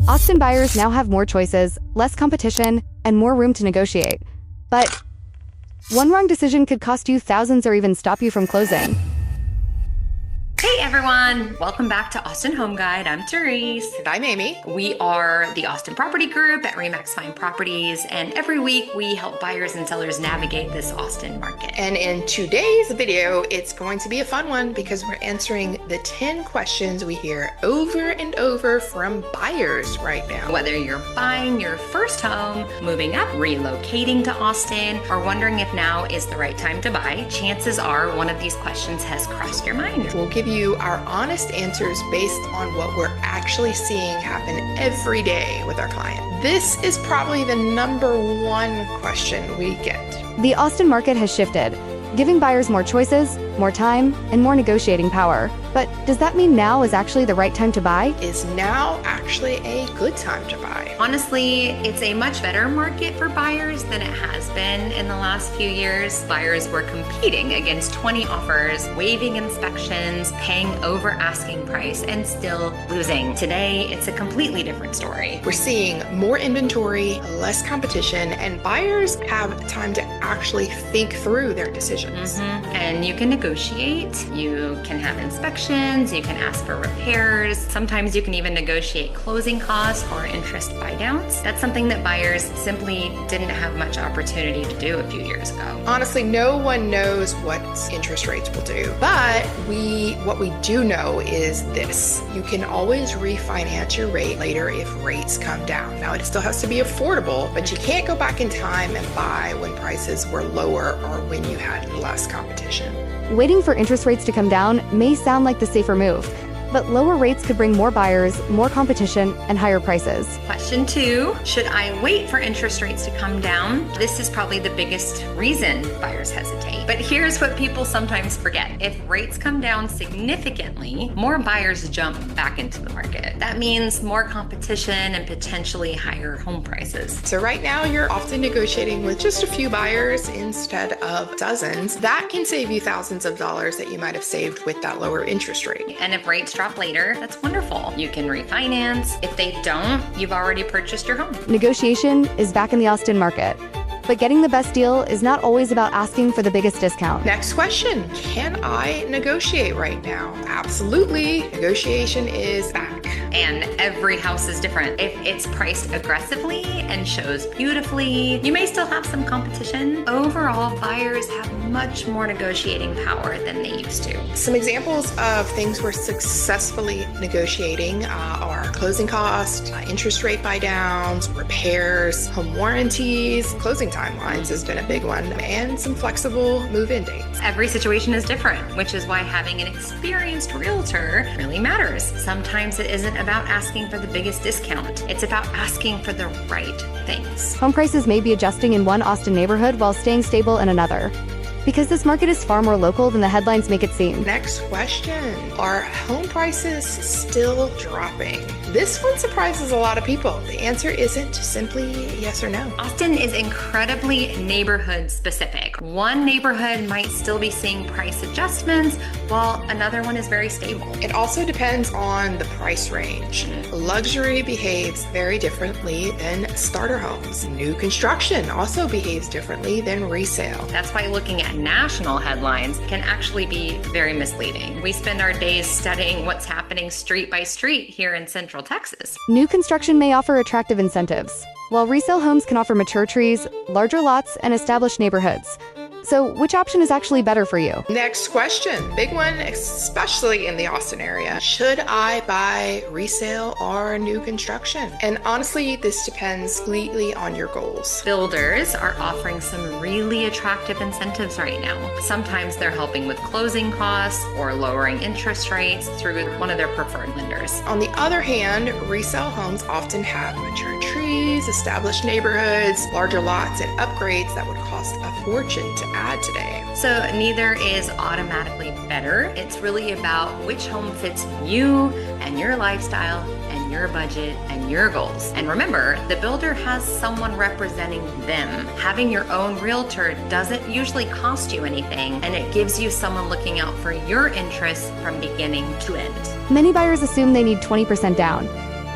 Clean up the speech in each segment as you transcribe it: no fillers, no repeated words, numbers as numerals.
Austin buyers now have more choices, less competition, and more room to negotiate. But one wrong decision could cost you thousands or even stop you from closing. Hey everyone, welcome back to Austin Home Guide. I'm Teresa. And I'm Amy. We are the Austin Property Group at RE/MAX Fine Properties, and every week we help buyers and sellers navigate this Austin market. And in today's video, it's going to be a fun one because we're answering the 10 questions we hear over and over from buyers right now. Whether you're buying your first home, moving up, relocating to Austin, or wondering if now is the right time to buy, chances are one of these questions has crossed your mind. We'll give you our honest answers based on what we're actually seeing happen every day with our client. This is probably the number one question we get. The Austin market has shifted, giving buyers more choices, more time, and more negotiating power. But does that mean now is actually the right time to buy? Is now actually a good time to buy? Honestly, it's a much better market for buyers than it has been in the last few years. Buyers were competing against 20 offers, waiving inspections, paying over asking price, and still losing. Today, it's a completely different story. We're seeing more inventory, less competition, and buyers have time to actually think through their decisions. And you can negotiate, you can have inspections, you can ask for repairs. Sometimes you can even negotiate closing costs or interest buy downs. That's something that buyers simply didn't have much opportunity to do a few years ago. Honestly, no one knows what interest rates will do, but what we do know is this: you can always refinance your rate later if rates come down. Now, it still has to be affordable, but you can't go back in time and buy when prices were lower or when you had less competition. Waiting for interest rates to come down may sound like the safer move, but lower rates could bring more buyers, more competition, and higher prices. Question 2, should I wait for interest rates to come down? This is probably the biggest reason buyers hesitate. But here's what people sometimes forget. If rates come down significantly, more buyers jump back into the market. That means more competition and potentially higher home prices. So right now, you're often negotiating with just a few buyers instead of dozens. That can save you thousands of dollars that you might have saved with that lower interest rate. And if rates drop later, that's wonderful. You can refinance. If they don't, you've already purchased your home. Negotiation is back in the Austin market, but getting the best deal is not always about asking for the biggest discount. Next question, can I negotiate right now? Absolutely, negotiation is back. And every house is different. If it's priced aggressively and shows beautifully, you may still have some competition. Overall, buyers have much more negotiating power than they used to. Some examples of things we're successfully negotiating are closing costs, interest rate buy downs, repairs, home warranties, closing timelines has been a big one, and some flexible move-in dates. Every situation is different, which is why having an experienced realtor really matters. Sometimes it isn't about asking for the biggest discount. It's about asking for the right things. Home prices may be adjusting in one Austin neighborhood while staying stable in another, because this market is far more local than the headlines make it seem. Next question, are home prices still dropping? This one surprises a lot of people. The answer isn't simply yes or no. Austin is incredibly neighborhood specific. One neighborhood might still be seeing price adjustments, while another one is very stable. It also depends on the price range. Luxury behaves very differently than starter homes. New construction also behaves differently than resale. That's why looking at national headlines can actually be very misleading. We spend our days studying what's happening street by street here in Central Texas. New construction may offer attractive incentives, while resale homes can offer mature trees, larger lots, and established neighborhoods. So which option is actually better for you? Next question, big one, especially in the Austin area. Should I buy resale or new construction? And honestly, this depends completely on your goals. Builders are offering some really attractive incentives right now. Sometimes they're helping with closing costs or lowering interest rates through one of their preferred lenders. On the other hand, resale homes often have mature trees, established neighborhoods, larger lots, and upgrades that would cost a fortune to add today. So neither is automatically better. It's really about which home fits you and your lifestyle and your budget and your goals. And remember, the builder has someone representing them. Having your own realtor doesn't usually cost you anything, and it gives you someone looking out for your interests from beginning to end. Many buyers assume they need 20% down,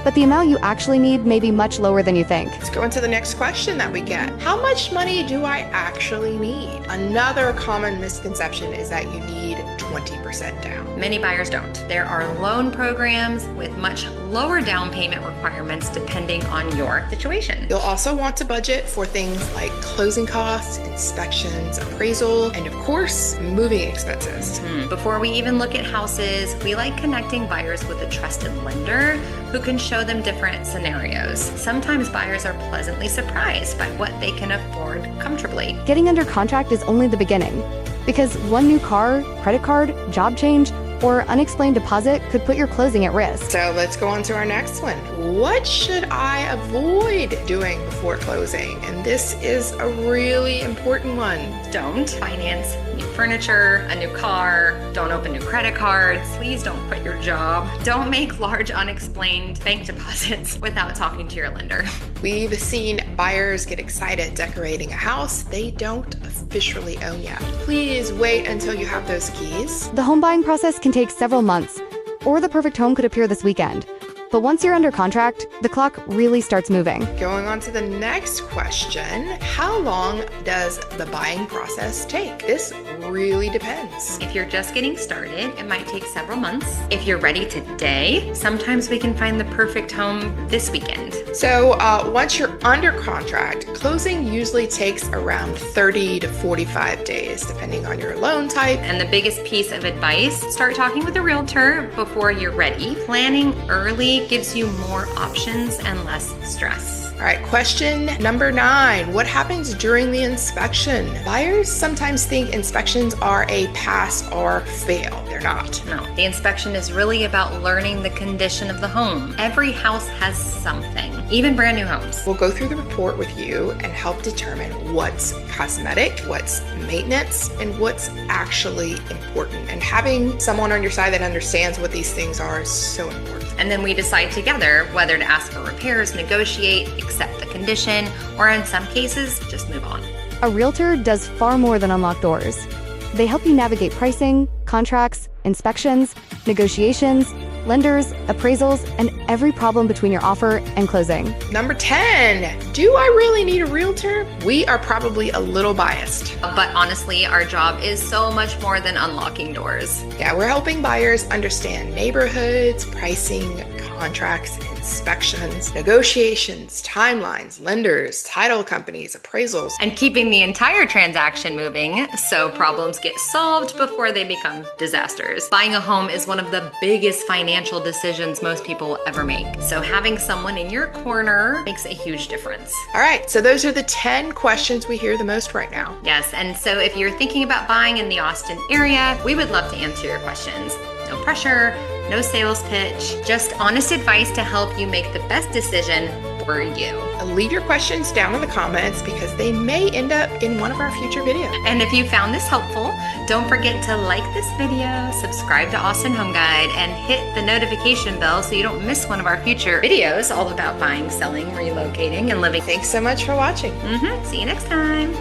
but the amount you actually need may be much lower than you think. Let's go into the next question that we get. How much money do I actually need? Another common misconception is that you need 20% down. Many buyers don't. There are loan programs with much lower down payment requirements depending on your situation. You'll also want to budget for things like closing costs, inspections, appraisal, and of course, moving expenses. Before we even look at houses, we like connecting buyers with a trusted lender who can show them different scenarios. Sometimes buyers are pleasantly surprised by what they can afford comfortably. Getting under contract is only the beginning, because one new car, credit card, job change, or unexplained deposit could put your closing at risk. So let's go on to our next one. What should I avoid doing before closing? And this is a really important one. Don't finance new furniture, a new car, don't open new credit cards, please don't quit your job, don't make large unexplained bank deposits without talking to your lender. We've seen buyers get excited decorating a house they don't officially own yet. Please wait until you have those keys. The home buying process can take several months, or the perfect home could appear this weekend. But once you're under contract, the clock really starts moving. Going on to the next question, how long does the buying process take? This really depends. If you're just getting started, it might take several months. If you're ready today, sometimes we can find the perfect home this weekend. So once you're under contract, closing usually takes around 30 to 45 days, depending on your loan type. And the biggest piece of advice, start talking with a realtor before you're ready. Planning early gives you more options and less stress. All right, question number 9. What happens during the inspection? Buyers sometimes think inspections are a pass or fail. They're not. No, the inspection is really about learning the condition of the home. Every house has something, even brand new homes. We'll go through the report with you and help determine what's cosmetic, what's maintenance, and what's actually important. And having someone on your side that understands what these things are is so important. And then we decide together whether to ask for repairs, negotiate, accept the condition, or in some cases, just move on. A realtor does far more than unlock doors. They help you navigate pricing, contracts, inspections, negotiations, lenders, appraisals, and every problem between your offer and closing. Number 10, do I really need a realtor? We are probably a little biased. But honestly, our job is so much more than unlocking doors. Yeah, we're helping buyers understand neighborhoods, pricing, contracts, inspections, negotiations, timelines, lenders, title companies, appraisals, and keeping the entire transaction moving so problems get solved before they become disasters. Buying a home is one of the biggest financial decisions most people ever make. So having someone in your corner makes a huge difference. All right, so those are the 10 questions we hear the most right now. Yes, and so if you're thinking about buying in the Austin area, we would love to answer your questions. No pressure, no sales pitch, just honest advice to help you make the best decision for you. Leave your questions down in the comments because they may end up in one of our future videos. And if you found this helpful, don't forget to like this video, subscribe to Austin Home Guide, and hit the notification bell so you don't miss one of our future videos all about buying, selling, relocating, and living. Thanks so much for watching. See you next time.